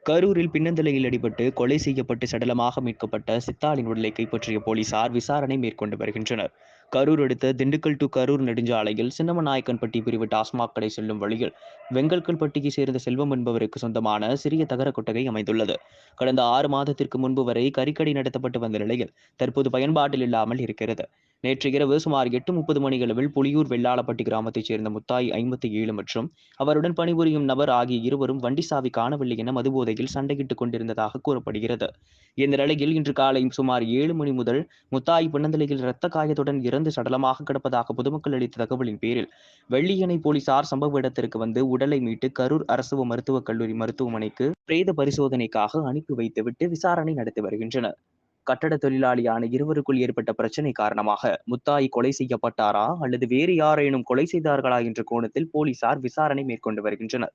கரூரில் பின்னந்தலையில் அடிபட்டு கொலை செய்யப்பட்டு சடலமாக மீட்கப்பட்ட சித்தாளின் உடலை கைப்பற்றிய போலீசார் விசாரணை மேற்கொண்டு வருகின்றனர். கரூர் அடுத்த திண்டுக்கல் டு கரூர் நெடுஞ்சாலையில் சின்னமநாயக்கன்பட்டி பிரிவு டாஸ்மாக் கடை செல்லும் வழியில் வெங்கல்கல்பட்டியை சேர்ந்த செல்வம் என்பவருக்கு சொந்தமான சிறிய தகர கொட்டகை அமைந்துள்ளது. கடந்த 6 மாதத்திற்கு முன்பு வரை கறிக்கடை நடத்தப்பட்டு வந்த நிலையில் தற்போது பயன்பாட்டில் இல்லாமல் இருக்கிறது. நேற்று இரவு சுமார் 8:30 மணியளவில் புலியூர் வெள்ளாளப்பட்டி கிராமத்தைச் சேர்ந்த முத்தாய் 57 மற்றும் அவருடன் பணிபுரியும் நபர் ஆகிய இருவரும் வண்டி சாவி காணவில்லை என மதுபோதையில் சண்டையிட்டுக் கொண்டிருந்ததாக கூறப்படுகிறது. இந்த நிலையில் இன்று காலை சுமார் 7 மணி முதல் முத்தாய் பின்னந்தலையில் இரத்த காயத்துடன் இறந்து சடலமாக கிடப்பதாக பொதுமக்கள் அளித்த தகவலின் பேரில் வெள்ளியணை போலீசார் சம்பவ இடத்திற்கு வந்து உடலை மீட்டு கரூர் அரசு மருத்துவக் கல்லூரி மருத்துவமனைக்கு பிரேத பரிசோதனைக்காக அனுப்பி வைத்துவிட்டு விசாரணை நடத்தி வருகின்றனர். கட்டட தொழிலாளியான இருவருக்குள் ஏற்பட்ட பிரச்சனை காரணமாக முத்தாய் கொலை செய்யப்பட்டாரா அல்லது வேறு யாரேனும் கொலை செய்தார்களா என்ற கோணத்தில் போலீசார் விசாரணை மேற்கொண்டு வருகின்றனர்.